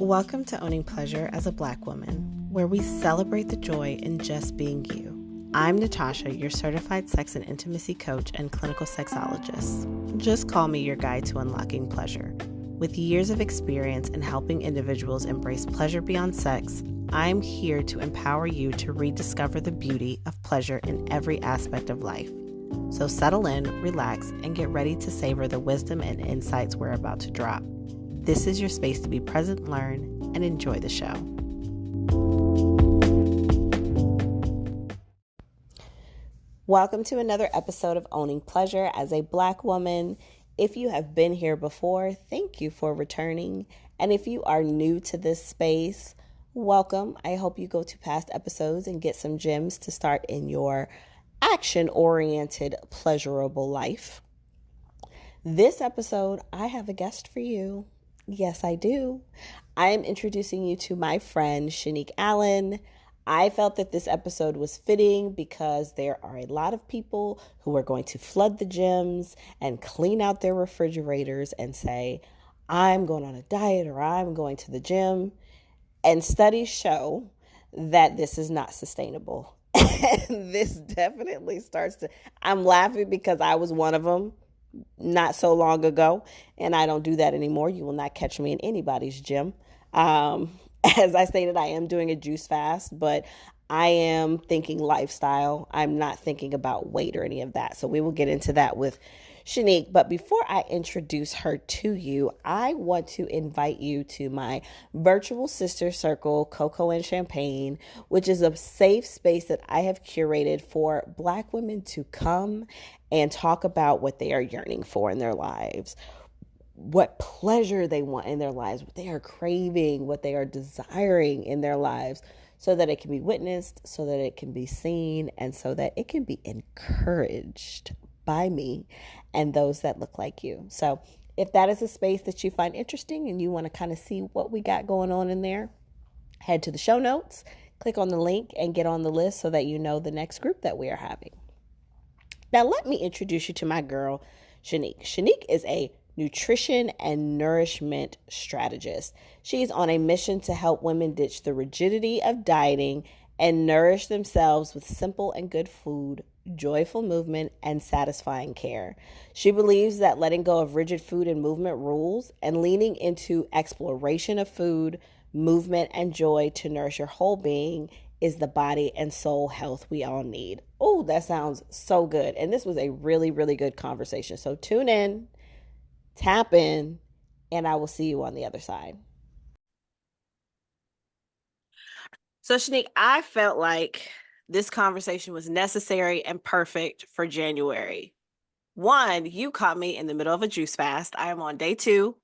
Welcome to Owning Pleasure as a Black woman, where we celebrate the joy in just being you. I'm Natasha, your certified sex and intimacy coach and clinical sexologist. Just call me your guide to unlocking pleasure. With years of experience in helping individuals embrace pleasure beyond sex, I'm here to empower you to rediscover the beauty of pleasure in every aspect of life. So settle in, relax, and get ready to savor the wisdom and insights we're about to drop. This is your space to be present, learn, and enjoy the show. Welcome to another episode of Owning Pleasure as a Black woman. If you have been here before, thank you for returning. And if you are new to this space, welcome. I hope you go to past episodes and get some gems to start in your action-oriented, pleasurable life. This episode, I have a guest for you. Yes, I do. I am introducing you to my friend, Shanique Allen. I felt that this episode was fitting because there are a lot of people who are going to flood the gyms and clean out their refrigerators and say, I'm going on a diet or I'm going to the gym. And studies show that this is not sustainable. And this definitely I'm laughing because I was one of them not so long ago, and I don't do that anymore. You will not catch me in anybody's gym. As I stated, I am doing a juice fast, but I am thinking lifestyle. I'm not thinking about weight or any of that. So we will get into that with Shanique. But before I introduce her to you, I want to invite you to my virtual sister circle, Cocoa and Champagne, which is a safe space that I have curated for Black women to come and talk about what they are yearning for in their lives, what pleasure they want in their lives, what they are craving, what they are desiring in their lives, so that it can be witnessed, so that it can be seen, and so that it can be encouraged by me and those that look like you. So if that is a space that you find interesting and you want to kind of see what we got going on in there, head to the show notes, click on the link, and get on the list so that you know the next group that we are having. Now, let me introduce you to my girl, Shanique. Shanique is a nutrition and nourishment strategist. She's on a mission to help women ditch the rigidity of dieting and nourish themselves with simple and good food, joyful movement, and satisfying care. She believes that letting go of rigid food and movement rules and leaning into exploration of food, movement, and joy to nourish your whole being is the body and soul health we all need. Oh, that sounds so good. And this was a really, really good conversation. So tune in, tap in, and I will see you on the other side. So Shanique, I felt like this conversation was necessary and perfect for January. One, you caught me in the middle of a juice fast. I am on day 2,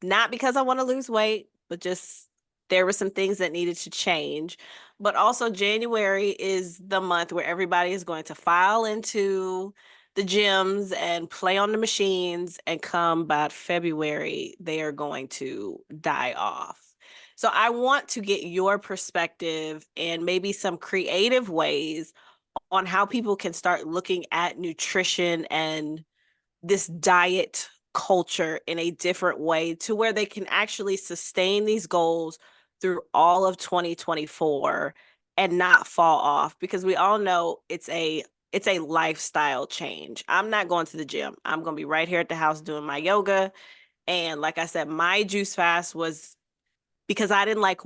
not because I want to lose weight, but just there were some things that needed to change. But also January is the month where everybody is going to file into the gyms and play on the machines, and come about February, they are going to die off. So I want to get your perspective and maybe some creative ways on how people can start looking at nutrition and this diet culture in a different way to where they can actually sustain these goals through all of 2024 and not fall off, because we all know it's a lifestyle change. I'm not going to the gym. I'm going to be right here at the house doing my yoga. And like I said, my juice fast was because I didn't like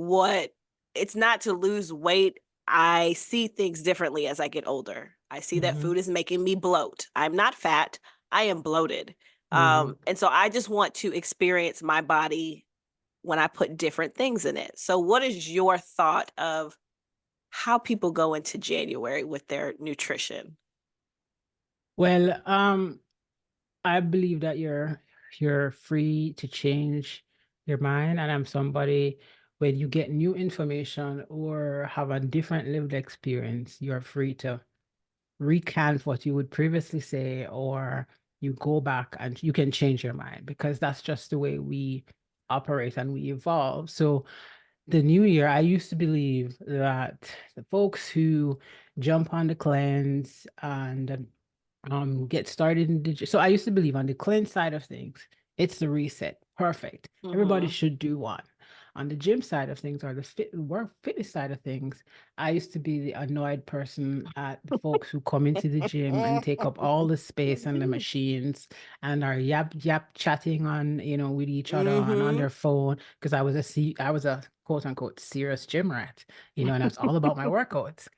it's not to lose weight. I see things differently as I get older. I see that food is making me bloat. I'm not fat. I am bloated. And so I just want to experience my body when I put different things in it. So what is your thought of how people go into January with their nutrition? Well, I believe that you're free to change your mind, and I'm somebody when you get new information or have a different lived experience, you're free to recant what you would previously say, or you go back and you can change your mind because that's just the way we operate and we evolve. So the new year, I used to believe that the folks who jump on the cleanse and get started in so I used to believe on the cleanse side of things, it's the reset. Perfect. Everybody should do one. on the gym side of things, or the fitness side of things, I used to be the annoyed person at the folks who come into the gym and take up all the space and the machines and are yap chatting on, with each other and on Mm-hmm. their phone, because I was a quote unquote serious gym rat, and that's all about my workouts.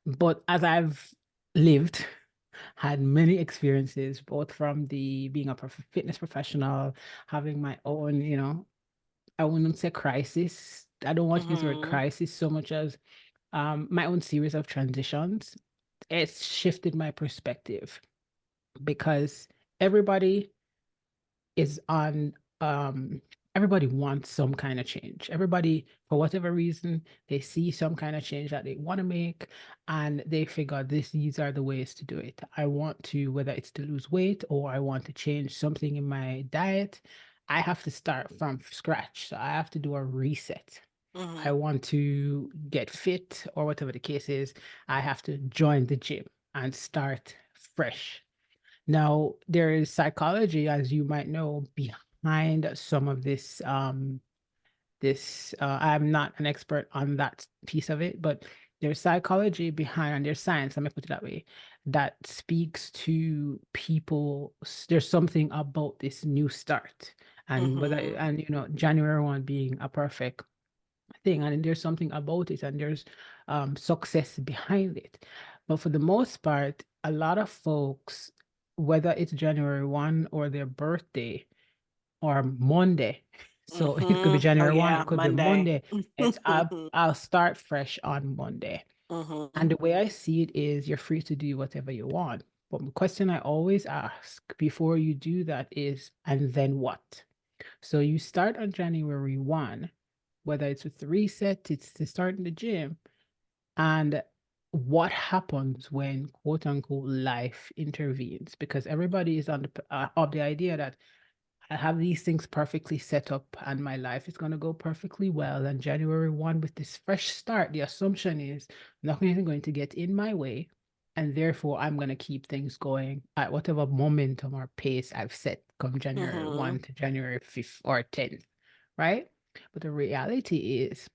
But as I've lived, had many experiences, both from the being a fitness professional, having my own, I wouldn't say crisis. I don't want to use the word Mm-hmm. crisis so much as my own series of transitions. It's shifted my perspective because everybody is on everybody wants some kind of change. Everybody, for whatever reason, they see some kind of change that they want to make, and they figure these are the ways to do it. I want to, whether it's to lose weight or I want to change something in my diet, I have to start from scratch. So I have to do a reset. I Mm-hmm. want to get fit or whatever the case is, I have to join the gym and start fresh. Now, there is psychology, as you might know, behind some of this. I'm not an expert on that piece of it, but there's psychology behind, and there's science, let me put it that way, that speaks to people. There's something about this new start. And whether Mm-hmm. and January 1 being a perfect thing, and there's something about it, and there's success behind it. But for the most part, a lot of folks, whether it's January 1 or their birthday or Monday, so it could be Mm-hmm. Oh January 1, yeah, it could be Monday. Monday, it's I'll start fresh on Monday. Mm-hmm. And the way I see it is you're free to do whatever you want. But the question I always ask before you do that is, and then what? So you start on January 1, whether it's with the reset, it's to start in the gym. And what happens when quote unquote life intervenes? Because everybody is on of the idea that I have these things perfectly set up and my life is going to go perfectly well. And January 1, with this fresh start, the assumption is nothing is going to get in my way. And therefore, I'm going to keep things going at whatever momentum or pace I've set come January Mm-hmm. 1 to January 5th or 10th, right? But the reality is,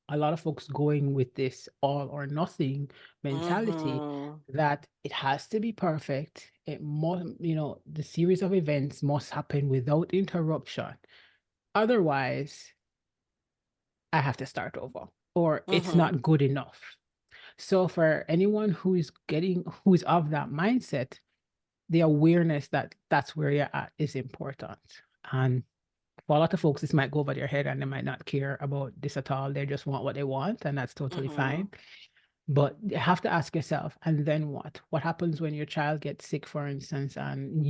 a lot of folks going with this all or nothing mentality, Mm-hmm. that it has to be perfect. It must, the series of events must happen without interruption. Otherwise, I have to start over, or it's Mm-hmm. not good enough. So for anyone who is of that mindset, the awareness that that's where you're at is important. And for a lot of folks, this might go over their head and they might not care about this at all. They just want what they want, and that's totally Mm-hmm. fine. But you have to ask yourself, and then what? What happens when your child gets sick, for instance, and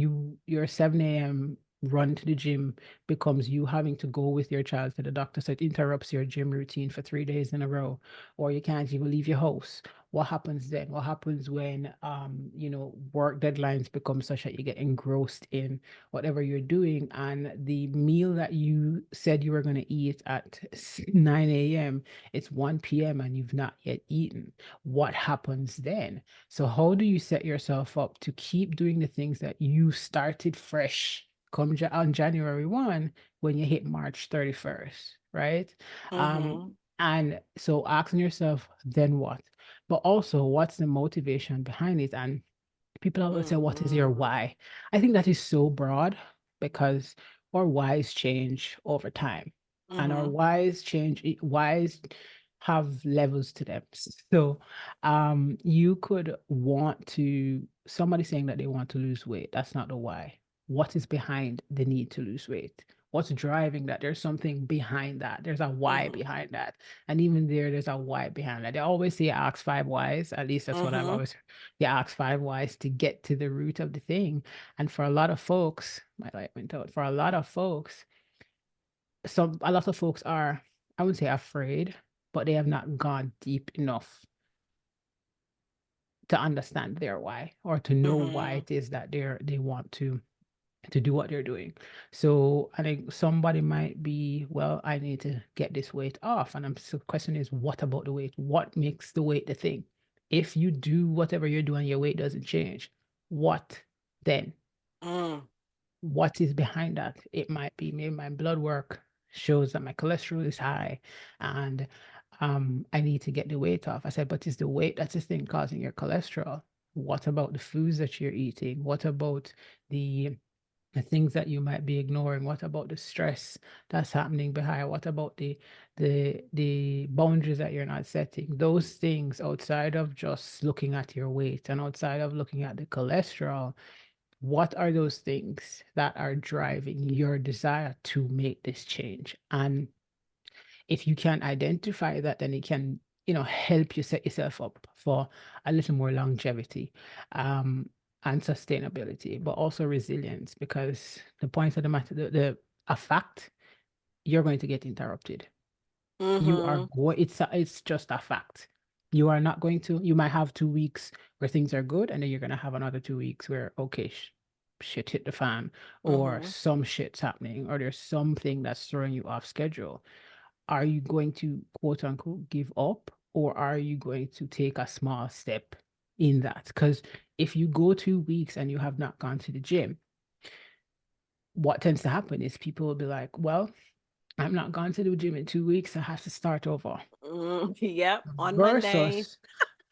your 7 a.m. run to the gym becomes you having to go with your child to the doctor, so it interrupts your gym routine for 3 days in a row, or you can't even leave your house. What happens then? What happens when work deadlines become such that you get engrossed in whatever you're doing, and the meal that you said you were going to eat at 9 a.m., it's 1 p.m. and you've not yet eaten? What happens then? So how do you set yourself up to keep doing the things that you started fresh on January 1 when you hit March 31st, right? Um, Mm-hmm. and so asking yourself, then what? But also, what's the motivation behind it? And people always say, what is your Mm-hmm. why? I think that is so broad because our whys change over time. And our Mm-hmm. whys have levels to them. So you could want to, somebody saying that they want to lose weight, that's not the why. What is behind the need to lose weight? What's driving that? There's something behind that. There's a why Mm-hmm. behind that. And even there's a why behind that. They always say ask five whys. At least that's what I've Mm-hmm. always heard. You ask five whys to get to the root of the thing. And for a lot of folks, my light went out. For a lot of folks, a lot of folks are, I wouldn't say afraid, but they have not gone deep enough to understand their why, or to know why Mm-hmm. it is that they want to do what they're doing. So I think somebody might be, well, I need to get this weight off. And so the question is, what about the weight? What makes the weight the thing? If you do whatever you're doing, your weight doesn't change, what then? Mm. What is behind that? It might be maybe my blood work shows that my cholesterol is high and I need to get the weight off. I said, but is the weight that's the thing causing your cholesterol? What about the foods that you're eating? What about the the things that you might be ignoring? What about the stress that's happening behind? What about the boundaries that you're not setting? Those things outside of just looking at your weight and outside of looking at the cholesterol, what are those things that are driving your desire to make this change? And if you can identify that, then it can, help you set yourself up for a little more longevity, um, and sustainability, but also resilience. Because the point of the matter, a fact, you're going to get interrupted. You are Mm-hmm. going, it's just a fact. You are not going to, you might have 2 weeks where things are good, and then you're going to have another 2 weeks where, okay, shit hit the fan, or Mm-hmm. some shit's happening, or there's something that's throwing you off schedule. Are you going to quote unquote give up, or are you going to take a small step in that? Because if you go 2 weeks and you have not gone to the gym, what tends to happen is people will be like, well, I'm not going to the gym in 2 weeks. I have to start over. Yep, on Monday. Versus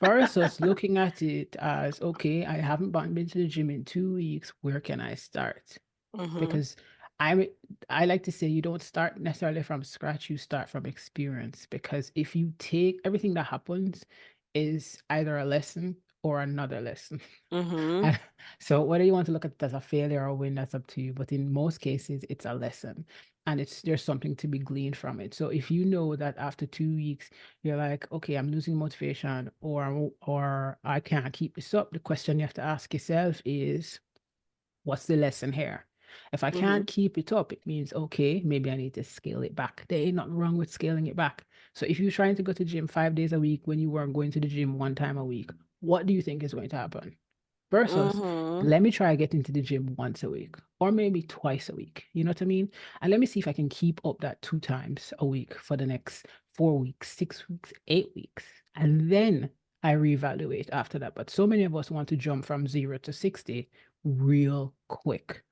versus looking at it as, okay, I haven't been to the gym in 2 weeks. Where can I start? Mm-hmm. Because I I like to say you don't start necessarily from scratch, you start from experience. Because if you take everything that happens is either a lesson or another lesson. Mm-hmm. And so whether you want to look at it as a failure or a win, that's up to you. But in most cases, it's a lesson. And there's something to be gleaned from it. So if you know that after 2 weeks, you're like, okay, I'm losing motivation, or I can't keep this up, the question you have to ask yourself is, what's the lesson here? If I Mm-hmm. can't keep it up, it means, okay, maybe I need to scale it back. There ain't nothing wrong with scaling it back. So if you're trying to go to gym 5 days a week when you were going to the gym one time a week, what do you think is going to happen? Versus, Mm-hmm. let me try getting to the gym once a week or maybe twice a week. You know what I mean? And let me see if I can keep up that 2 times a week for the next 4 weeks, 6 weeks, 8 weeks. And then I reevaluate after that. But so many of us want to jump from 0 to 60 real quick.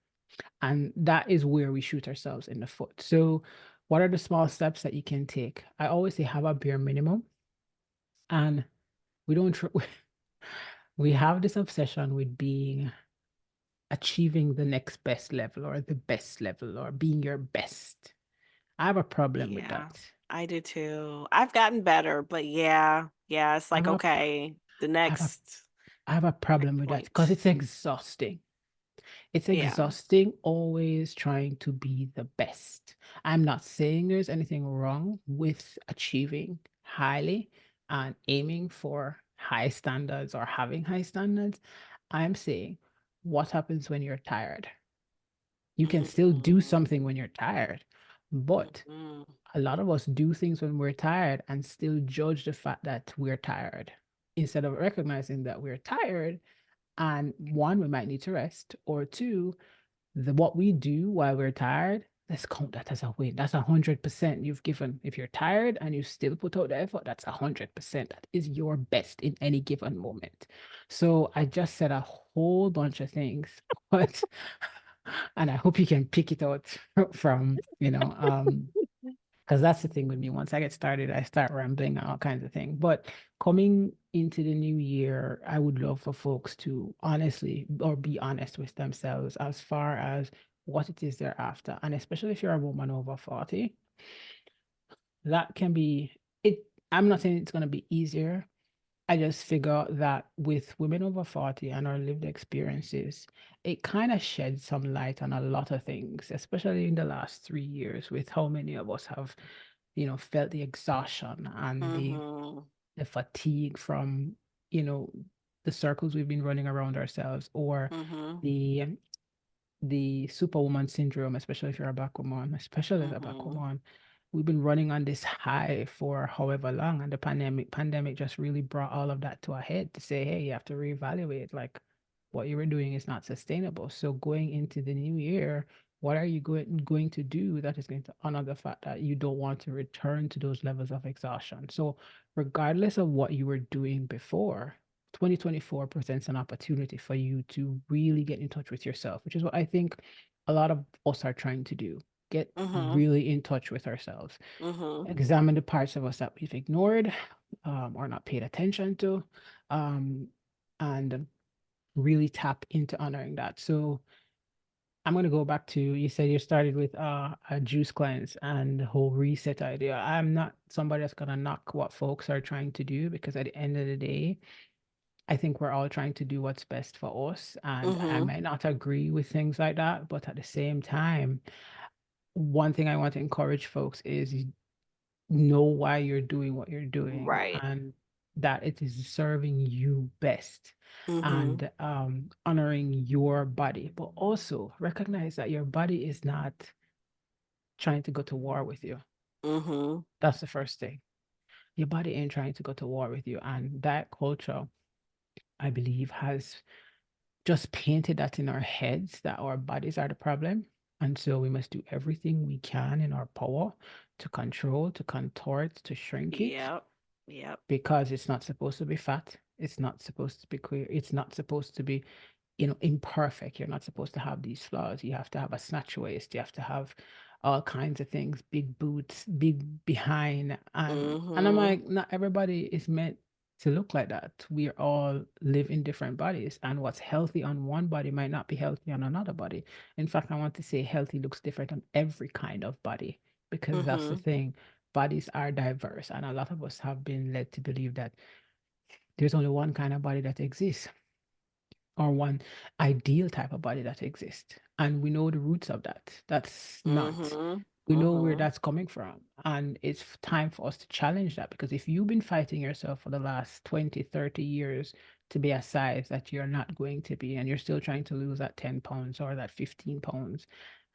And that is where we shoot ourselves in the foot. So, what are the small steps that you can take? I always say have a bare minimum. And we don't, we have this obsession with achieving the next best level or the best level or being your best. I have a problem with Yeah, that. I do too. I've gotten better, but yeah, yeah, it's I like, have a, okay, the I have a, next I have a problem with that because point. it's exhausting. It's Yeah. exhausting always trying to be the best. I'm not saying there's anything wrong with achieving highly and aiming for high standards or having high standards. I'm saying what happens when you're tired? You can still do something when you're tired, but Mm-mm. a lot of us do things when we're tired and still judge the fact that we're tired instead of recognizing that we're tired, and one, we might need to rest, or two, what we do while we're tired, let's count that as a win. That's 100% you've given. If you're tired and you still put out the effort, that's 100%. That is your best in any given moment. So I just said a whole bunch of things, but and I hope you can pick it out from, because that's the thing with me. Once I get started, I start rambling and all kinds of things. But coming into the new year, I would love for folks to honestly or be honest with themselves as far as what it is they're after. And especially if you're a woman over 40, that can be it. I'm not saying it's going to be easier. I just figure that with women over 40 and our lived experiences, it kind of sheds some light on a lot of things, especially in the last 3 years, with how many of us have, felt the exhaustion and Mm-hmm. the fatigue from, you know, the circles we've been running around ourselves, or Mm-hmm. the the superwoman syndrome, especially if you're a black woman, especially as a black Mm-hmm. woman. We've been running on this high for however long, and the pandemic just really brought all of that to a head to say, hey, you have to reevaluate. Like, what you were doing is not sustainable. So going into the new year, what are you going to do that is going to honor the fact that you don't want to return to those levels of exhaustion? So regardless of what you were doing before, 2024 presents an opportunity for you to really get in touch with yourself, which is what I think a lot of us are trying to do. get Mm-hmm. really in touch with ourselves, Mm-hmm. examine the parts of us that we've ignored or not paid attention to, um, and really tap into honoring that. So I'm going to go back to, you said you started with a juice cleanse and the whole reset idea. I'm not somebody that's going to knock what folks are trying to do, because at the end of the day, I think we're all trying to do what's best for us. And I Mm-hmm. might not agree with things like that, but at the same time, one thing I want to encourage folks is know why you're doing what you're doing, Right. and that it is serving you best, Mm-hmm. and honoring your body, but also recognize that your body is not trying to go to war with you. Mm-hmm. That's the first thing. Your body ain't trying to go to war with you. And that culture, I believe, has just painted that in our heads that our bodies are the problem. And so we must do everything we can in our power to control, to contort, to shrink it, Yep. Yep. because it's not supposed to be fat. It's not supposed to be queer. It's not supposed to be, imperfect. You're not supposed to have these flaws. You have to have a snatch waist. You have to have all kinds of things, big boots, big behind. And I'm Mm-hmm. like, not everybody is meant to look like that. We all live in different bodies, and what's healthy on one body might not be healthy on another body. In fact, I want to say healthy looks different on every kind of body, because that's the Mm-hmm. thing. Bodies are diverse, and a lot of us have been led to believe that there's only one kind of body that exists, or one ideal type of body that exists. And we know the roots of that. That's not, Mm-hmm. we know where Mm-hmm. that's coming from. And it's time for us to challenge that, because if you've been fighting yourself for the last 20, 30 years to be a size that you're not going to be, and you're still trying to lose that 10 pounds or that 15 pounds,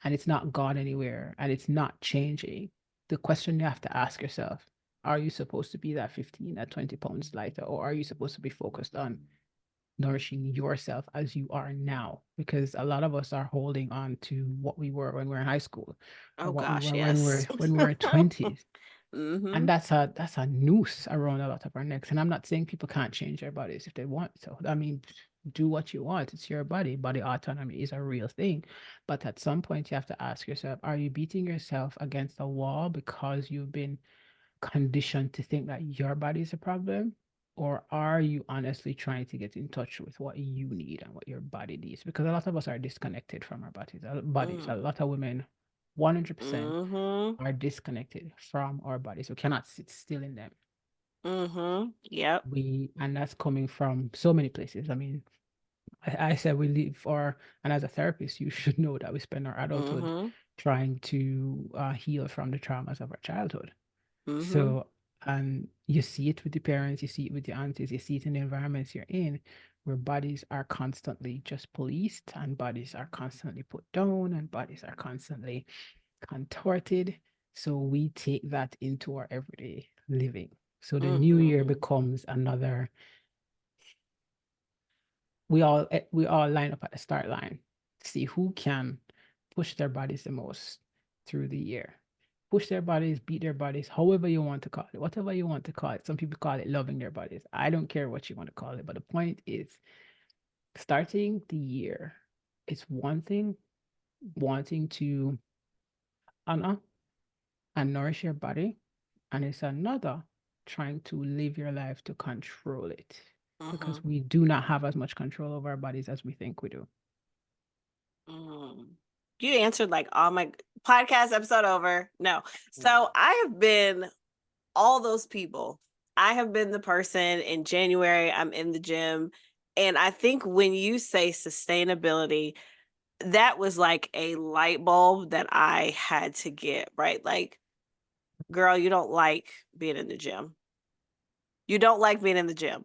and it's not gone anywhere and it's not changing, the question you have to ask yourself, are you supposed to be that 15, that 20 pounds lighter, or are you supposed to be focused on nourishing yourself as you are now? Because a lot of us are holding on to what we were when we were in high school, or Oh what we gosh, were yes. when we were 20s. Mm-hmm. And that's a noose around a lot of our necks. And I'm not saying people can't change their bodies if they want. So I mean, do what you want. It's your body. Body autonomy is a real thing. But at some point you have to ask yourself, are you beating yourself against a wall because you've been conditioned to think that your body is a problem? Or are you honestly trying to get in touch with what you need and what your body needs? Because a lot of us are disconnected from our bodies. A Mm. lot of women, 100% Mm-hmm. are disconnected from our bodies. We cannot sit still in them. Mm-hmm. Yep. And that's coming from so many places. I mean, I said we live, and as a therapist, you should know that we spend our adulthood Mm-hmm. trying to heal from the traumas of our childhood. Mm-hmm. So, and you see it with the parents, you see it with the aunties, you see it in the environments you're in, where bodies are constantly just policed, and bodies are constantly put down, and bodies are constantly contorted. So we take that into our everyday living. So the new year Mm-hmm. becomes another, we all line up at the start line, see who can push their bodies the most through the year. Push their bodies, beat their bodies, however you want to call it, whatever you want to call it. Some people call it loving their bodies. I don't care what you want to call it, but the point is, starting the year, it's one thing wanting to honor and nourish your body, and it's another trying to live your life to control it, Mm-hmm. because we do not have as much control over our bodies as we think we do. Mm. You answered like all my podcast episode over. No. Mm. So I have been all those people. I have been the person in January, I'm in the gym. And I think when you say sustainability, that was like a light bulb that I had to get, right? Like, girl, you don't like being in the gym. You don't like being in the gym.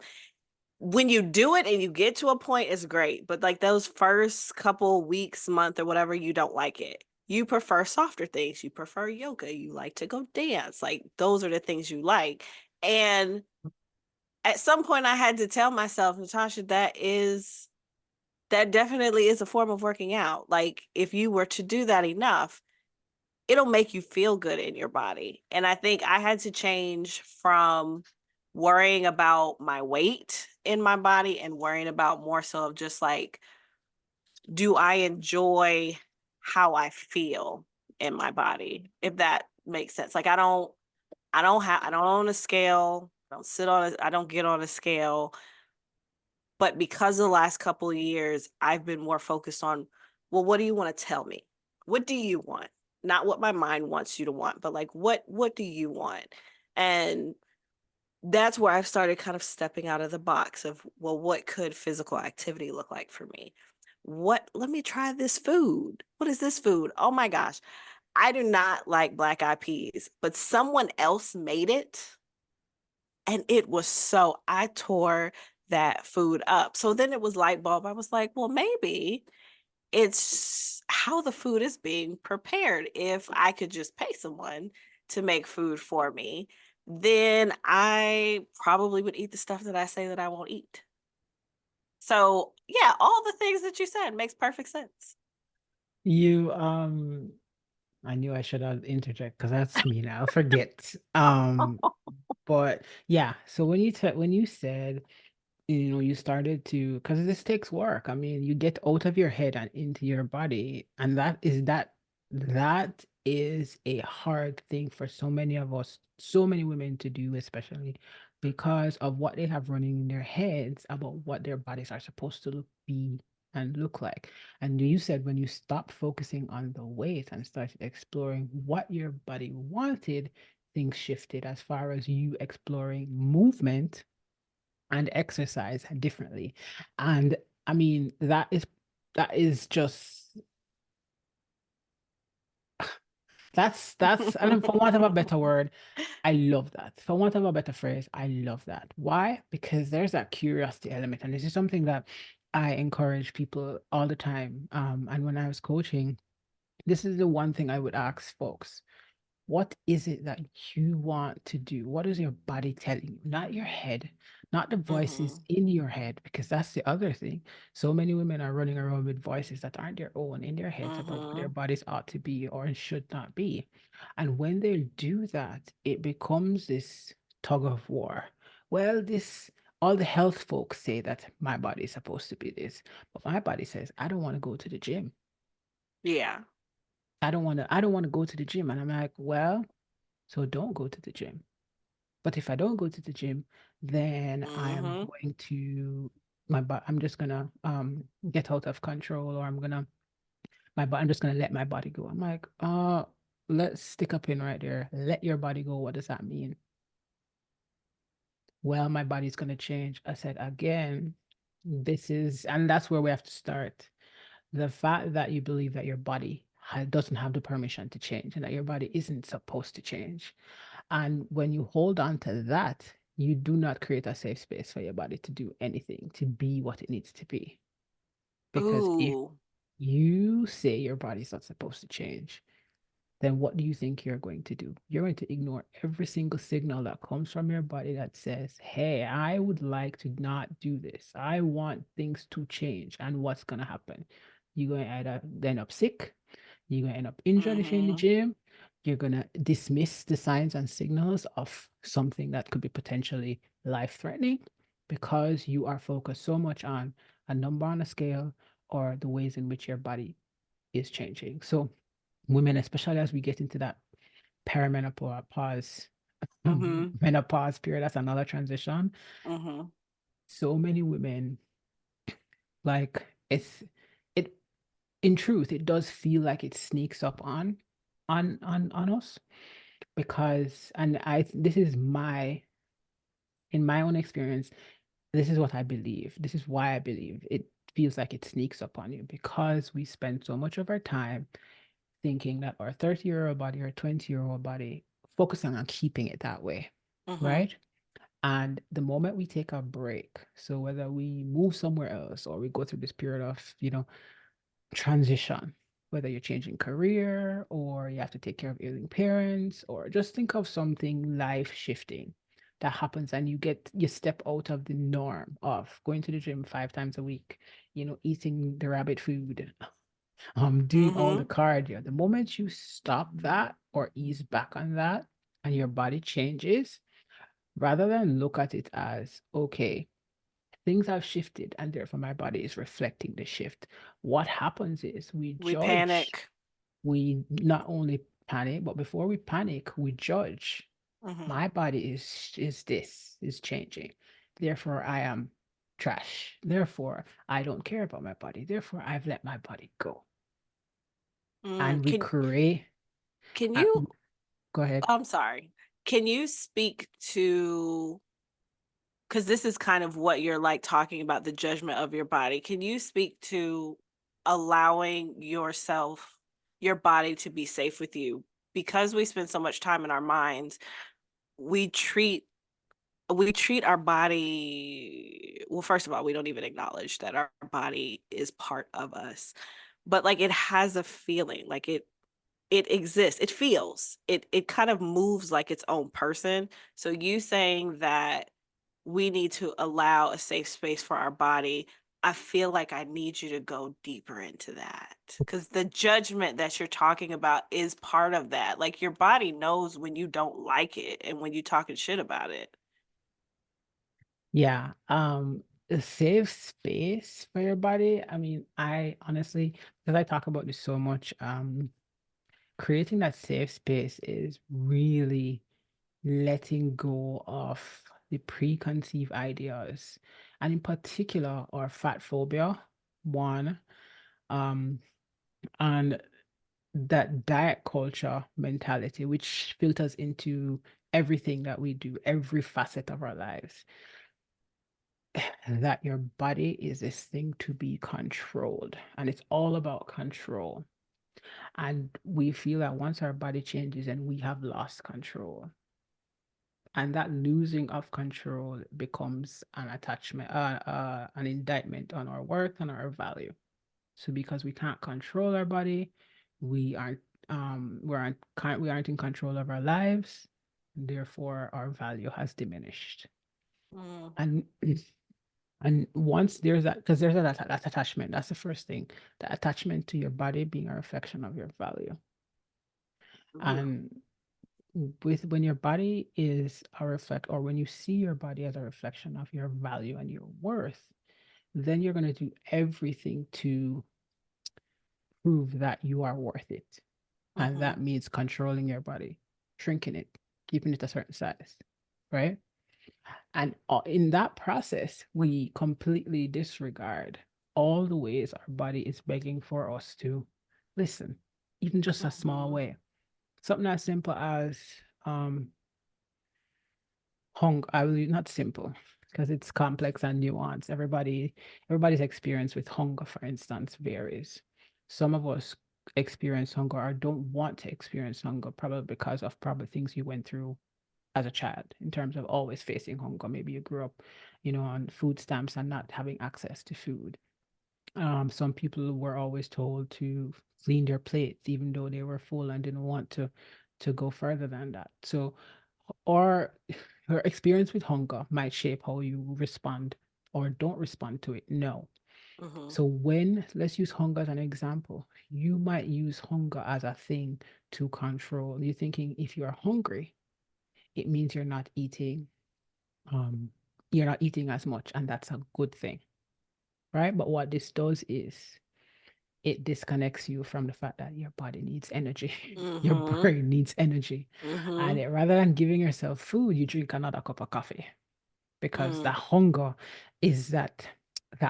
When you do it and you get to a point, it's great. But like those first couple weeks, month, or whatever, you don't like it. You prefer softer things. You prefer yoga. You like to go dance. Like those are the things you like. And at some point, I had to tell myself, Natasha, that definitely is a form of working out. Like if you were to do that enough, it'll make you feel good in your body. And I think I had to change from worrying about my weight in my body and worrying about more so of just like, do I enjoy how I feel? in my body, if that makes sense. Like I don't own a scale. I don't get on a scale. But because of the last couple of years, I've been more focused on, well, what do you want to tell me? What do you want? Not what my mind wants you to want, but like what do you want? And that's where I've started kind of stepping out of the box of, well, what could physical activity look like for me? Let me try this food. What is this food? Oh my gosh. I do not like black eyed peas, but someone else made it and it was I tore that food up. So then it was light bulb. I was like, well, maybe it's how the food is being prepared. If I could just pay someone to make food for me, then I probably would eat the stuff that I say that I won't eat. So, yeah, all the things that you said makes perfect sense. You I knew I should have interject because that's me now. Forget. But yeah, so when you said, you started to, because this takes work. I mean, you get out of your head and into your body, and that is a hard thing for so many of us, so many women to do, especially because of what they have running in their heads about what their bodies are supposed to be and look like. And you said when you stopped focusing on the weight and started exploring what your body wanted, things shifted as far as you exploring movement and exercise differently. And I mean, that is just that's and for want of a better word, I love that. For want of a better phrase, I love that. Why? Because there's that curiosity element, and this is something that I encourage people all the time. And when I was coaching, this is the one thing I would ask folks. What is it that you want to do? What is your body telling you? Not your head, not the voices Mhm. in your head, because that's the other thing. So many women are running around with voices that aren't their own in their heads about what their Mhm. bodies ought to be or should not be. And when they do that, it becomes this tug of war. Well, all the health folks say that my body is supposed to be this, but my body says, I don't want to go to the gym. Yeah. I don't want to go to the gym. And I'm like, well, so don't go to the gym. But if I don't go to the gym, then I am Mhm. going to I'm just gonna get out of control, or I'm just gonna let my body go. I'm like, let's stick a pin right there. Let your body go. What does that mean? Well, my body's gonna change. I said again, and that's where we have to start. The fact that you believe that your body doesn't have the permission to change and that your body isn't supposed to change. And when you hold on to that, you do not create a safe space for your body to do anything, to be what it needs to be. Because if Ooh. you say your body's not supposed to change, then what do you think you're going to do? You're going to ignore every single signal that comes from your body that says, hey, I would like to not do this. I want things to change. And what's going to happen? You're going to either end up sick, you're going to end up injured if you're in the Mhm. gym, you're going to dismiss the signs and signals of something that could be potentially life threatening because you are focused so much on a number on a scale or the ways in which your body is changing. So, women, especially as we get into that perimenopause, Mhm. menopause period, that's another transition. Mhm. So many women, like it in truth, it does feel like it sneaks up on us because, and this is in my own experience, this is what I believe. This is why I believe it feels like it sneaks up on you because we spend so much of our time thinking that our 30-year-old body or 20-year-old body, focusing on keeping it that way, Mhm. right? And the moment we take a break, so whether we move somewhere else or we go through this period of, transition, whether you're changing career or you have to take care of ailing parents, or just think of something life shifting that happens and you step out of the norm of going to the gym 5 times a week, eating the rabbit food, doing all the Mhm. cardio. The moment you stop that or ease back on that and your body changes, rather than look at it as, okay, things have shifted and therefore my body is reflecting the shift. What happens is we We judge. panic. we not only panic, but before we panic, we judge. Mm-hmm. My body is changing. Therefore, I am trash. Therefore, I don't care about my body. Therefore, I've let my body go. Mm, And we create, can uh, you go ahead. I'm sorry. Can you speak to, because this is kind of what you're like talking about, the judgment of your body. Can you speak to allowing yourself, your body to be safe with you? Because we spend so much time in our minds, we treat we treat our body, well, first of all, we don't even acknowledge that our body is part of us. But like it has a feeling, like it exists, it feels, it kind of moves like its own person. So you saying that we need to allow a safe space for our body, I feel like I need you to go deeper into that, because the judgment that you're talking about is part of that. Like your body knows when you don't like it and when you talking shit about it. Yeah. A safe space for your body. I mean, I honestly, because I talk about this so much, creating that safe space is really letting go of the preconceived ideas, and in particular, our fat phobia, one, um, and that diet culture mentality, which filters into everything that we do, every facet of our lives, that your body is this thing to be controlled, and it's all about control. And we feel that once our body changes and we have lost control, and that losing of control becomes an attachment, an indictment on our worth and our value. So because we can't control our body, we aren't we aren't in control of our lives. Therefore, our value has diminished. Mm, And and once there's that, because there's that attachment, that's the first thing, the attachment to your body being a reflection of your value. mm, And with when your body is a reflect, or when you see your body as a reflection of your value and your worth, then you're going to do everything to prove that you are worth it. And mhm, that means controlling your body, shrinking it, keeping it a certain size, right? And in that process, we completely disregard all the ways our body is begging for us to listen, even just a small mhm, way. Something as simple as um, hunger. I will not simple because it's complex and nuanced. Everybody's experience with hunger, for instance, varies. Some of us experience hunger or don't want to experience hunger, probably because of probably things you went through as a child in terms of always facing hunger. Maybe you grew up, on food stamps and not having access to food. Some people were always told to clean their plates, even though they were full and didn't want to go further than that. So, or your experience with hunger might shape how you respond or don't respond to it. No. mhm, So let's use hunger as an example. You might use hunger as a thing to control. You're thinking if you're hungry, it means um, you're not eating as much, and that's a good thing, right? But what this does is it disconnects you from the fact that your body needs energy, your mhm, brain needs energy. And mhm, rather than giving yourself food, you drink another cup of coffee because the mm, hunger is that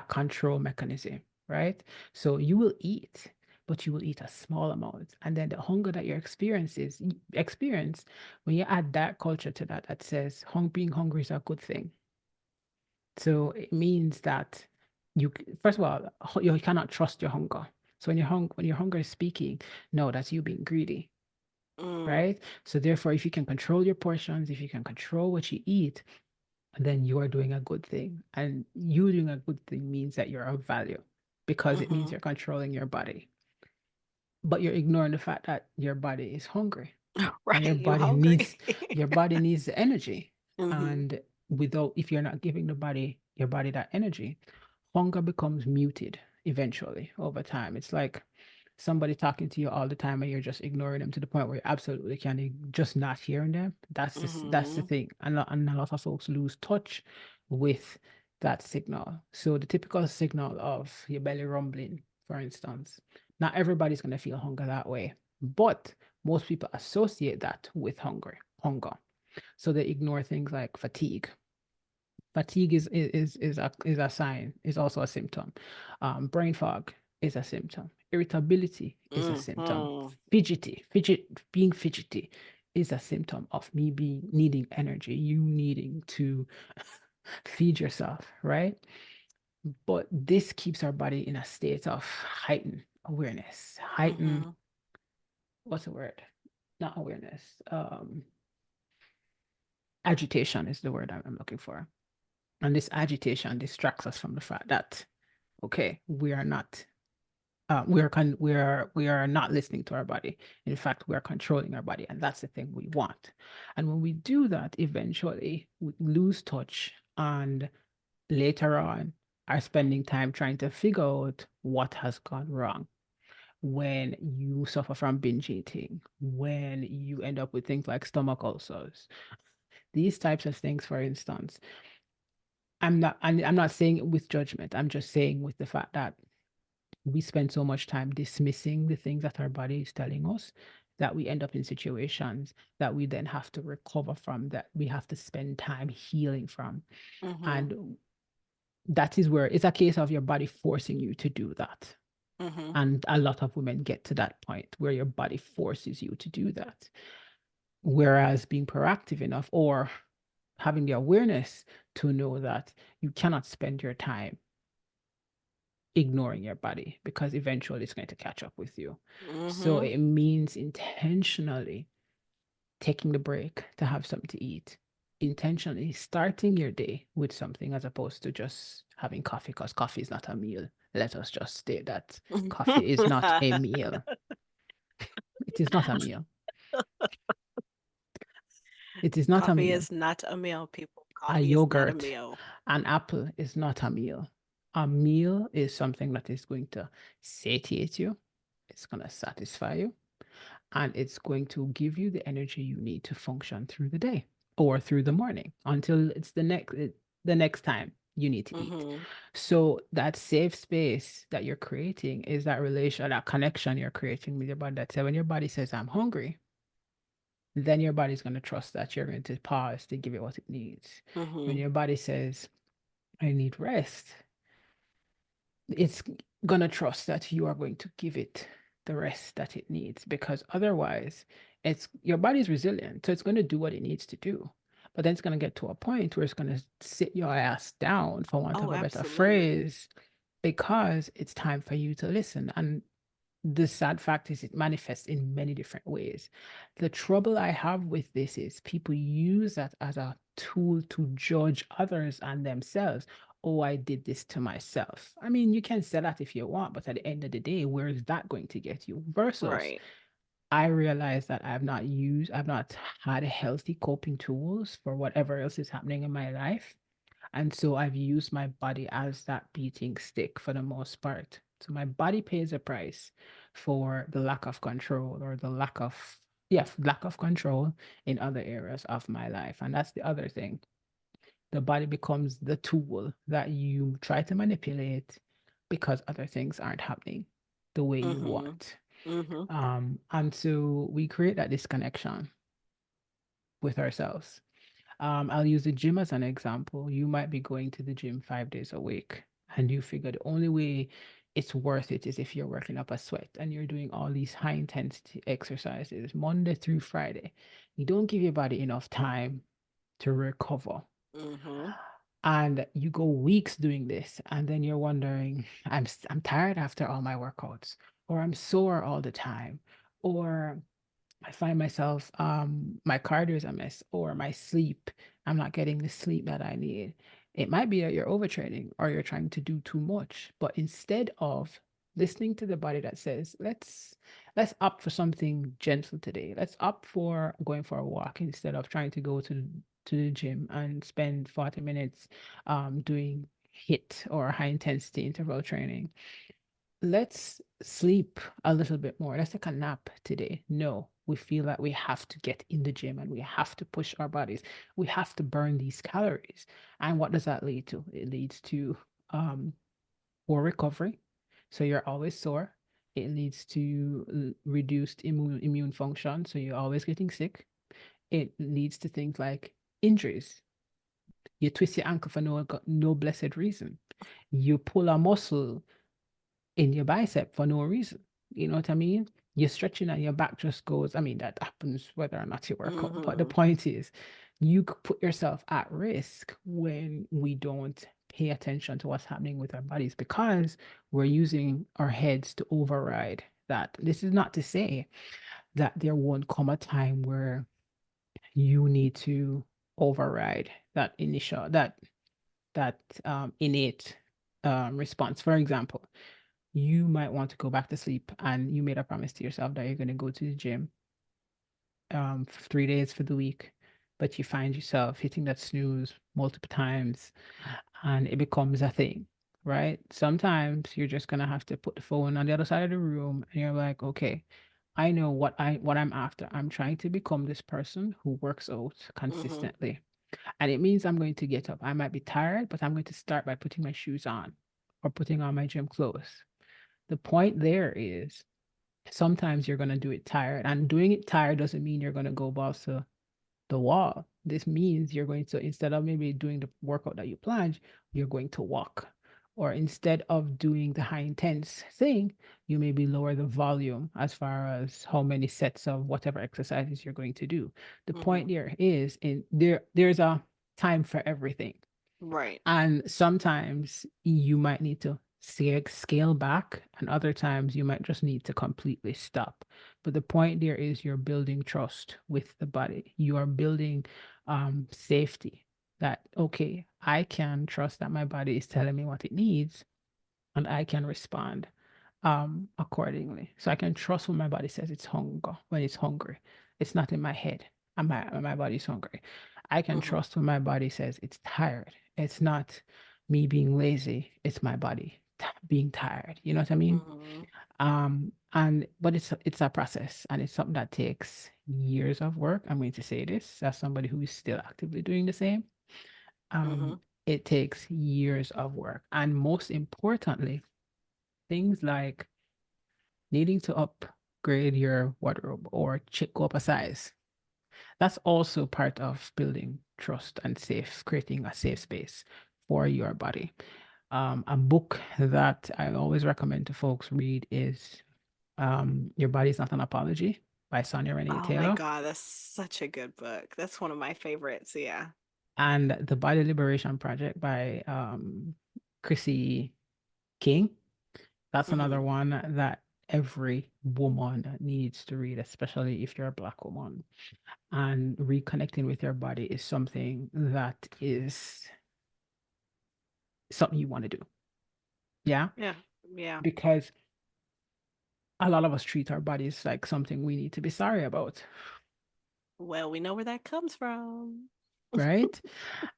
control mechanism, right? So you will eat, but you will eat a small amount. And then the hunger that experience when you add that culture to that, that says being hungry is a good thing. So it means that first of all, you cannot trust your hunger. So when your hunger is speaking, no, that's you being greedy, mm, right? So therefore, if you can control your portions, if you can control what you eat, then you are doing a good thing. And you doing a good thing means that you're of value because it means mhm. you're controlling your body. But you're ignoring the fact that your body is hungry and Right, you hungry? your body needs the energy. Mhm, And if you're not giving your body that energy, hunger becomes muted eventually over time. It's like somebody talking to you all the time and you're just ignoring them to the point where you absolutely can just not hearing them. That's the mhm, thing. And a lot of folks lose touch with that signal. So the typical signal of your belly rumbling, for instance, Not everybody's going to feel hunger that way, but most people associate that with hunger. So they ignore things like fatigue. Fatigue is a sign, is also a symptom. Brain fog is a symptom. Irritability is a symptom. Mm-hmm. Being fidgety is a symptom of me being needing energy, you needing to feed yourself, right? But this keeps our body in a state of heightened awareness. Heightened, Mm-hmm. what's the word? Not awareness. Agitation is the word I'm looking for. And this agitation distracts us from the fact that, okay, we are not listening to our body. In fact, we are controlling our body, and that's the thing we want. And when we do that, eventually we lose touch, and later on are spending time trying to figure out what has gone wrong. When you suffer from binge eating, when you end up with things like stomach ulcers, these types of things, for instance, I'm not saying it with judgment. I'm just saying with the fact that we spend so much time dismissing the things that our body is telling us that we end up in situations that we then have to recover from, that we have to spend time healing from. Mm-hmm. And that is where it's a case of your body forcing you to do that. Mm-hmm. And a lot of women get to that point where your body forces you to do that. Whereas being proactive enough, or having the awareness to know that you cannot spend your time ignoring your body, because eventually it's going to catch up with you. So Mm-hmm. it means intentionally taking the break to have something to eat, intentionally starting your day with something as opposed to just having coffee, because coffee is not a meal. Let us just state that coffee is not a meal. It is not a meal. It is not a Coffee meal. is not a meal, people. A Coffee is not a yogurt, meal. an apple is not a meal. A meal is something that is going to satiate you, it's going to satisfy you, and it's going to give you the energy you need to function through the day or through the morning until it's the next time you need to eat. Mm-hmm. So that safe space that you're creating is that relation, that connection you're creating with your body, that say when your body says I'm hungry, then your body's going to trust that you're going to pause to give it what it needs. When Mm-hmm. your body says I need rest, it's gonna trust that you are going to give it the rest that it needs, because otherwise it's your body's resilient, so it's going to do what it needs to do, but then it's going to get to a point where it's going to sit your ass down, for want of Oh, a better absolutely. phrase, because it's time for you to listen. And the sad fact is it manifests in many different ways. The trouble I have with this is people use that as a tool to judge others and themselves. Oh, I did this to myself. I mean, you can say that if you want, but at the end of the day, where is that going to get you? Versus, Right. I realize that I've not had healthy coping tools for whatever else is happening in my life. And so I've used my body as that beating stick for the most part. So my body pays a price for the lack of control, or the lack of control in other areas of my life. And that's the other thing. The body becomes the tool that you try to manipulate because other things aren't happening the way you Mm-hmm. want. Mm-hmm. And so we create that disconnection with ourselves. I'll use the gym as an example. You might be going to the gym 5 days a week, and you figure the only way it's worth it is if you're working up a sweat and you're doing all these high intensity exercises Monday through Friday. You don't give your body enough time to recover. Mm-hmm. And you go weeks doing this, and then you're wondering, I'm tired after all my workouts, or I'm sore all the time, or I find myself, my cardio is a mess, or my sleep, I'm not getting the sleep that I need. It might be that you're overtraining or you're trying to do too much, but instead of listening to the body that says, let's opt for something gentle today. Let's opt for going for a walk instead of trying to go to the gym and spend 40 minutes doing hit or high intensity interval training. Let's sleep a little bit more. Let's take a nap today. No, we feel that we have to get in the gym and we have to push our bodies. We have to burn these calories. And what does that lead to? It leads to um, poor recovery. So you're always sore. It leads to reduced immune function, so you're always getting sick. It leads to things like injuries. You twist your ankle for no blessed reason. You pull a muscle in your bicep for no reason. You know what I mean? You're stretching and your back just goes. I mean, that happens whether or not you work out. But the Mm-hmm. point is, you could put yourself at risk when we don't pay attention to what's happening with our bodies because we're using our heads to override that. This is not to say that there won't come a time where you need to override that initial that innate response. For example, you might want to go back to sleep and you made a promise to yourself that you're going to go to the gym 3 days for the week, but you find yourself hitting that snooze multiple times and it becomes a thing, right? Sometimes you're just going to have to put the phone on the other side of the room and you're like, okay, I know what I'm after. I'm trying to become this person who works out Mm-hmm. consistently. And it means I'm going to get up. I might be tired, but I'm going to start by putting my shoes on or putting on my gym clothes. The point there is sometimes you're going to do it tired, and doing it tired doesn't mean you're going to go balls to the wall. This means you're going to, instead of maybe doing the workout that you planned, you're going to walk. Or instead of doing the high intense thing, you maybe lower the volume as far as how many sets of whatever exercises you're going to do. The Mm-hmm. point there is in there's a time for everything. Right. And sometimes you might need to scale back, and other times you might just need to completely stop. But the point there is you're building trust with the body. You are building safety that, okay, I can trust that my body is telling me what it needs and I can respond accordingly. So I can trust when my body says it's hunger, when it's hungry. It's not in my head. And my body's hungry. I can Mm-hmm. trust when my body says it's tired. It's not me being lazy, it's my body being tired. You know what I mean? Mm-hmm. And but it's a process and it's something that takes years of work. I'm going to say this as somebody who is still actively doing the same. Mm-hmm. Um, it takes years of work. And most importantly, things like needing to upgrade your wardrobe or check go up a size. That's also part of building trust and creating a safe space for your body. A book that I always recommend to folks read is Your Body's Not an Apology by Sonia Renee Oh my Taylor God, that's such a good book. That's one of my favorites. Yeah. and The Body Liberation Project by Chrissy King. That's Mm-hmm. another one that every woman needs to read, especially if you're a Black woman. And reconnecting with your body is something that is something you want to do. Yeah. Yeah. Yeah. Because a lot of us treat our bodies like something we need to be sorry about, Well, we know where that comes from. right?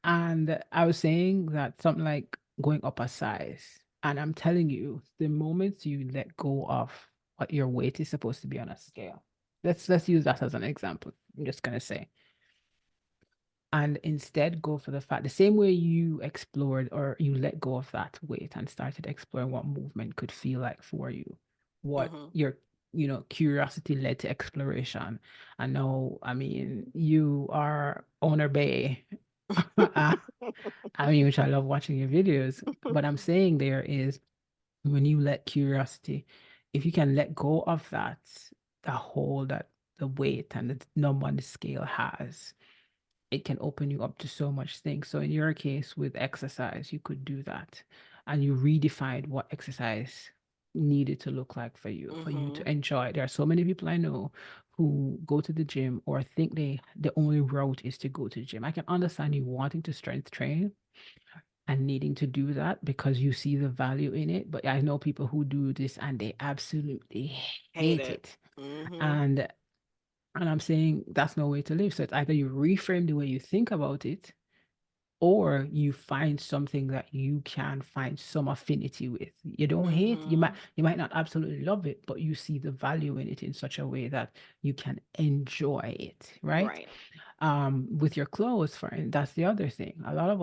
And I was saying that something like going up a size. And I'm telling you, the moment you let go of what your weight is supposed to be on a scale, let's use that as an example. I'm just gonna say, and instead go for the fact the same way you explored or you let go of that weight and started exploring what movement could feel like for you, what Mm-hmm. your curiosity led to exploration. And now, I mean, you are owner bay. I mean, which I love watching your videos. But I'm saying there is when you let curiosity, if you can let go of that, the hold that the weight and the number on the scale has, it can open you up to so much things. So in your case with exercise, you could do that. And you redefined what exercise needed to look like for you Mm-hmm. to enjoy. There are so many people I know who go to the gym or think the only route is to go to the gym. I can understand you wanting to strength train and needing to do that because you see the value in it. But I know people who do this and they absolutely Hate hate it. it. Mm-hmm. And and I'm saying that's no way to live. So it's either you reframe the way you think about it, or you find something that you can find some affinity with. You don't hate, Mm-hmm. you might not absolutely love it, but you see the value in it in such a way that you can enjoy it, right? Right. With your clothes, that's the other thing. A lot of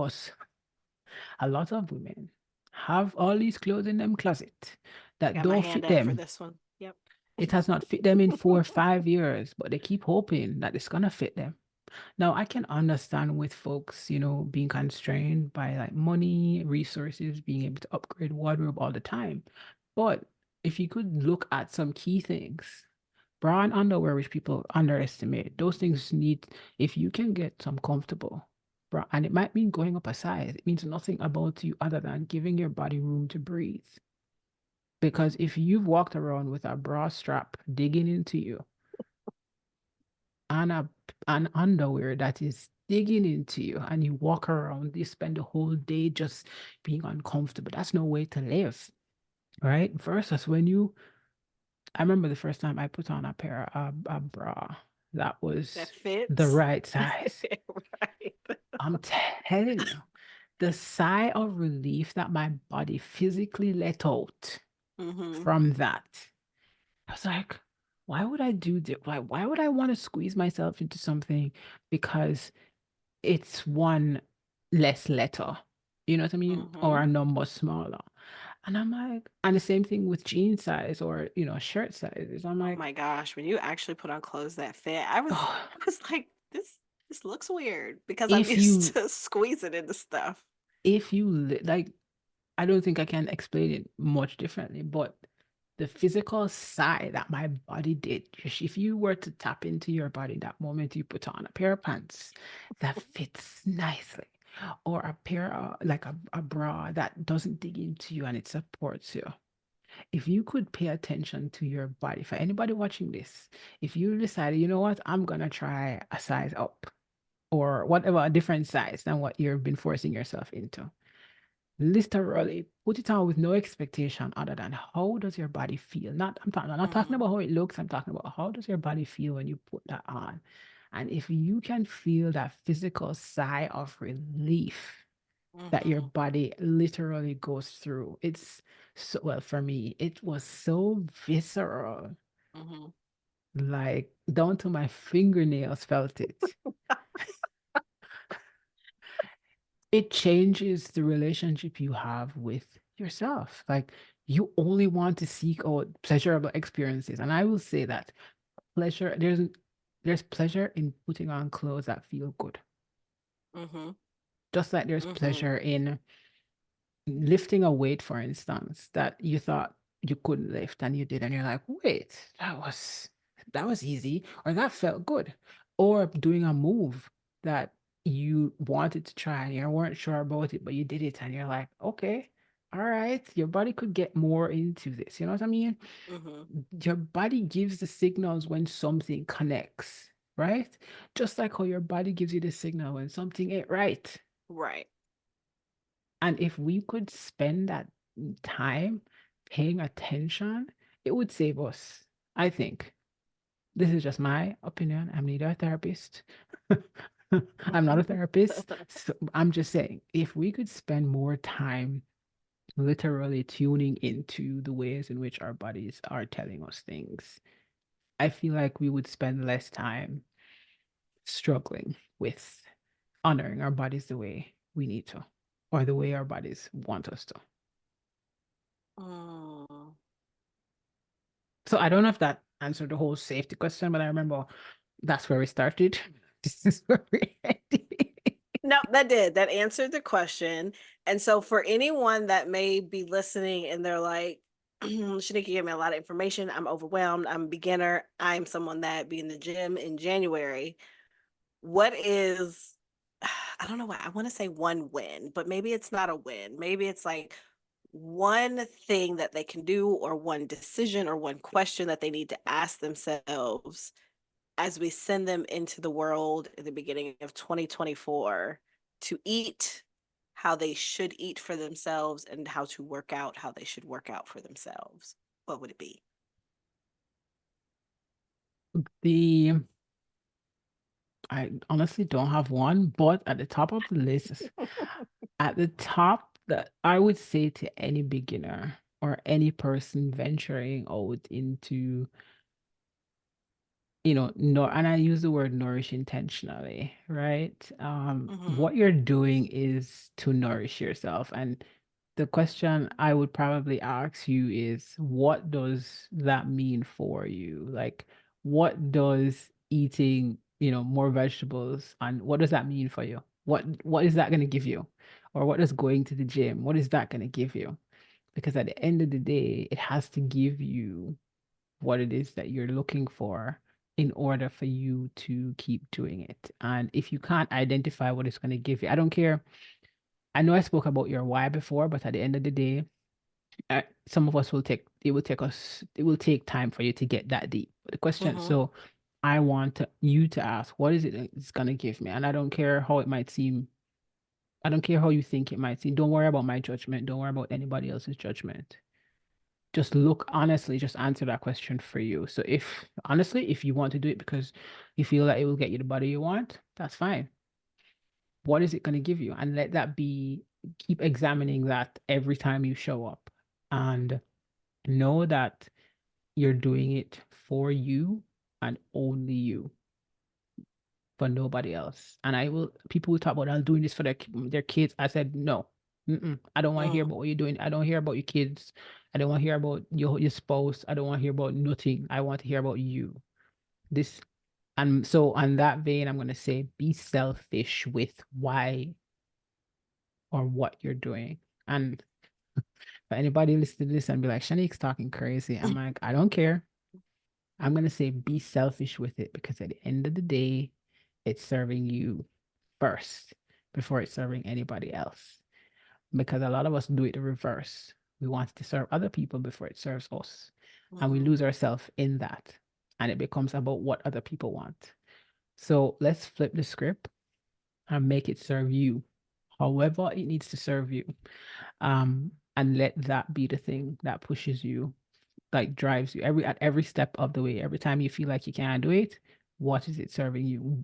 women have all these clothes in them closet that Got my don't hand fit up for them. this one. Yep. It has not fit them in 4 or 5 years, but they keep hoping that it's gonna fit them. Now, I can understand with folks, being constrained by like money, resources, being able to upgrade wardrobe all the time. But if you could look at some key things, bra and underwear, which people underestimate, those things need, if you can get some comfortable bra, and it might mean going up a size, it means nothing about you other than giving your body room to breathe. Because if you've walked around with a bra strap digging into you, and an underwear that is digging into you and you walk around, you spend the whole day just being uncomfortable. That's no way to live, right? Versus I remember the first time I put on a bra that That was the fits. right size. Right. I'm telling you, the sigh of relief that my body physically let out Mm-hmm. from that. I was like, why would I do this? Why would I want to squeeze myself into something because it's one less letter, you know what I mean? Or Mm-hmm. a number smaller. And I'm like, and the same thing with jean size or, shirt sizes. I'm Oh like, my gosh, when you actually put on clothes that fit, oh, I was like, this looks weird because I'm if used you, to squeezing into stuff. like, I don't think I can explain it much differently, but the physical sigh that my body did, if you were to tap into your body that moment you put on a pair of pants that fits nicely, or a pair of like a bra that doesn't dig into you and it supports you. If you could pay attention to your body, for anybody watching this, if you decided, you know what, I'm gonna try a size up or whatever, a different size than what you've been forcing yourself into, literally put it on with no expectation other than how does your body feel? I'm not talking Mm-hmm. about how it looks, I'm talking about how does your body feel when you put that on. And if you can feel that physical sigh of relief that your Mm-hmm. body literally goes through, it's so, well, for me, it was so visceral, Mm-hmm. like down to my fingernails felt it. It changes the relationship you have with yourself. Like you only want to seek out pleasurable experiences. And I will say that pleasure, there's pleasure in putting on clothes that feel good. Mm-hmm. Just like there's Mm-hmm. pleasure in lifting a weight, for instance, that you thought you couldn't lift and you did, and you're like, wait, that was easy, or that felt good. Or doing a move that you wanted to try and you weren't sure about it, but you did it and you're like, okay, all right, your body could get more into this. You know what I mean? Mm-hmm. Your body gives the signals when something connects, right? Just like how your body gives you the signal when something ain't right. Right. And if we could spend that time paying attention, it would save us, I think. This is just my opinion. I'm neither a therapist. I'm not a therapist. So I'm just saying, if we could spend more time literally tuning into the ways in which our bodies are telling us things, I feel like we would spend less time struggling with honoring our bodies the way we need to, or the way our bodies want us to. Mm. So I don't know if that answered the whole safety question, but I remember that's where we started. This is where we ended. No, that did. That answered the question. And so for anyone that may be listening and they're like, Shanique gave me a lot of information. I'm overwhelmed. I'm a beginner. I'm someone that be in the gym in January. What is, I don't know what I want to say one win, but maybe it's not a win. Maybe it's like one thing that they can do, or one decision, or one question that they need to ask themselves as we send them into the world at the beginning of 2024 to eat how they should eat for themselves and how to work out how they should work out for themselves. What would it be? The I honestly don't have one, but at the top of the list, at the top that I would say to any beginner or any person venturing out into, no, and I use the word nourish intentionally, right? Mm-hmm. What you're doing is to nourish yourself. And the question I would probably ask you is, what does that mean for you? Like, what does eating, more vegetables, and what does that mean for you? What is that going to give you? Or what does going to the gym, what is that going to give you? Because at the end of the day, it has to give you what it is that you're looking for in order for you to keep doing it. And if you can't identify what it's going to give you, I don't care. I know I spoke about your why before, but at the end of the day, some of us it will take time for you to get that deep. But the question, Mm-hmm. so I want you to ask, what is it that it's going to give me? And I don't care how it might seem. I don't care how you think it might seem. Don't worry about my judgment. Don't worry about anybody else's judgment. Just look honestly, just answer that question for you. So if honestly, if you want to do it because you feel that it will get you the body you want, that's fine. What is it going to give you? And let that be, keep examining that every time you show up. And know that you're doing it for you and only you, for nobody else. And people will talk about, I'm doing this for their kids. I said, no, I don't want to hear Mm. about what you're doing. I don't hear about your kids. I don't want to hear about your spouse. I don't want to hear about nothing. I want to hear about you. This, and so on that vein, I'm going to say, be selfish with why or what you're doing. And for anybody listening to this and be like, Shanique's talking crazy, I'm like, I don't care. I'm going to say be selfish with it, because at the end of the day, it's serving you first before it's serving anybody else. Because a lot of us do it the reverse. We want to serve other people before it serves us. And we Mm-hmm. lose ourselves in that. And it becomes about what other people want. So let's flip the script and make it serve you however it needs to serve you. And let that be the thing that pushes you, like drives you at every step of the way. Every time you feel like you can't do it, what is it serving you?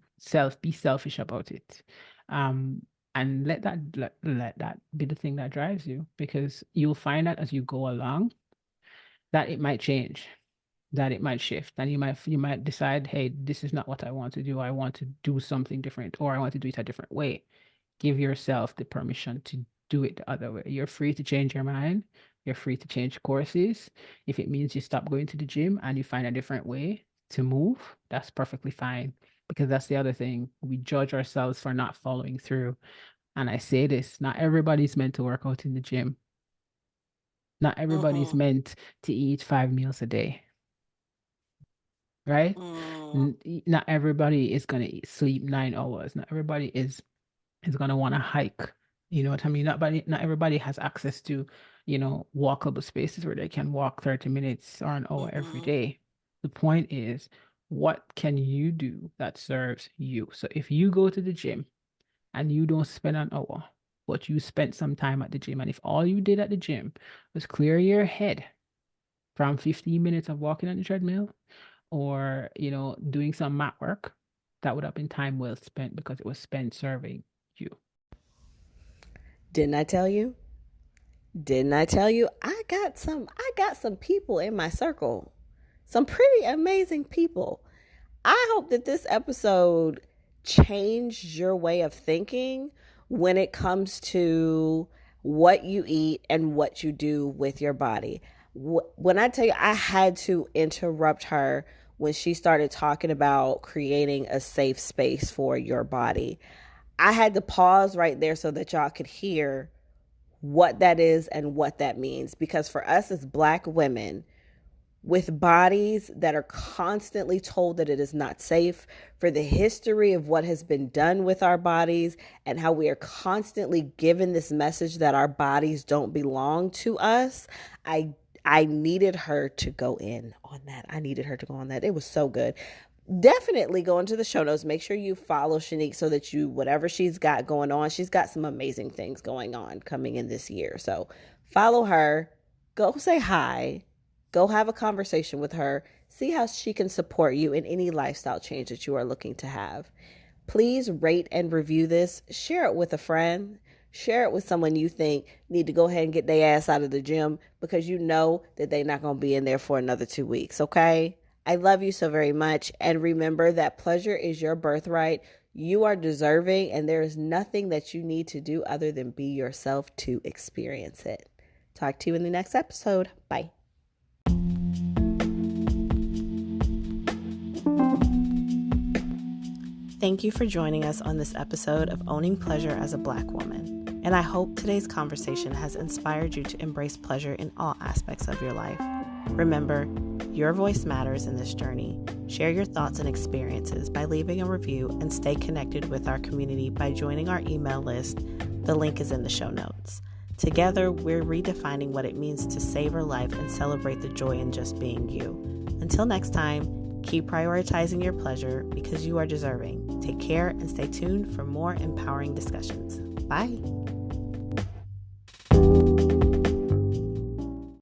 Be selfish about it. Um, and let that be the thing that drives you, because you'll find that as you go along, that it might change, that it might shift, and you might decide, hey, this is not what I want to do. I want to do something different, or I want to do it a different way. Give yourself the permission to do it the other way. You're free to change your mind. You're free to change courses. If it means you stop going to the gym and you find a different way to move, that's perfectly fine. Because that's the other thing. We judge ourselves for not following through. And I say this, not everybody's meant to work out in the gym. Not everybody's Mm-hmm. meant to eat 5 meals a day, right? Mm. Not everybody is going to sleep 9 hours. Not everybody is gonna want to hike. You know what I mean? Not everybody has access to, walkable spaces where they can walk 30 minutes or an hour every Mm-hmm. day. The point is, what can you do that serves you? So if you go to the gym and you don't spend an hour, but you spent some time at the gym, and if all you did at the gym was clear your head from 15 minutes of walking on the treadmill, or doing some mat work, that would have been time well spent, because it was spent serving you. Didn't I tell you? Didn't I tell you? I got some people in my circle. Some pretty amazing people. I hope that this episode changed your way of thinking when it comes to what you eat and what you do with your body. When I tell you, I had to interrupt her when she started talking about creating a safe space for your body. I had to pause right there so that y'all could hear what that is and what that means. Because for us as Black women, with bodies that are constantly told that it is not safe, for the history of what has been done with our bodies, and how we are constantly given this message that our bodies don't belong to us, I I needed her to go in on that. I needed her to go on that. It was so good. Definitely go into the show notes. Make sure you follow Shanique so that whatever she's got going on, she's got some amazing things going on coming in this year. So follow her, go say hi, go have a conversation with her, see how she can support you in any lifestyle change that you are looking to have. Please rate and review this, share it with a friend, share it with someone you think need to go ahead and get their ass out of the gym, because you know that they're not going to be in there for another 2 weeks, okay? I love you so very much. And remember that pleasure is your birthright. You are deserving, and there is nothing that you need to do other than be yourself to experience it. Talk to you in the next episode. Bye. Thank you for joining us on this episode of Owning Pleasure as a Black Woman. And I hope today's conversation has inspired you to embrace pleasure in all aspects of your life. Remember, your voice matters in this journey. Share your thoughts and experiences by leaving a review, and stay connected with our community by joining our email list. The link is in the show notes. Together, we're redefining what it means to savor life and celebrate the joy in just being you. Until next time, keep prioritizing your pleasure because you are deserving. Take care and stay tuned for more empowering discussions. Bye.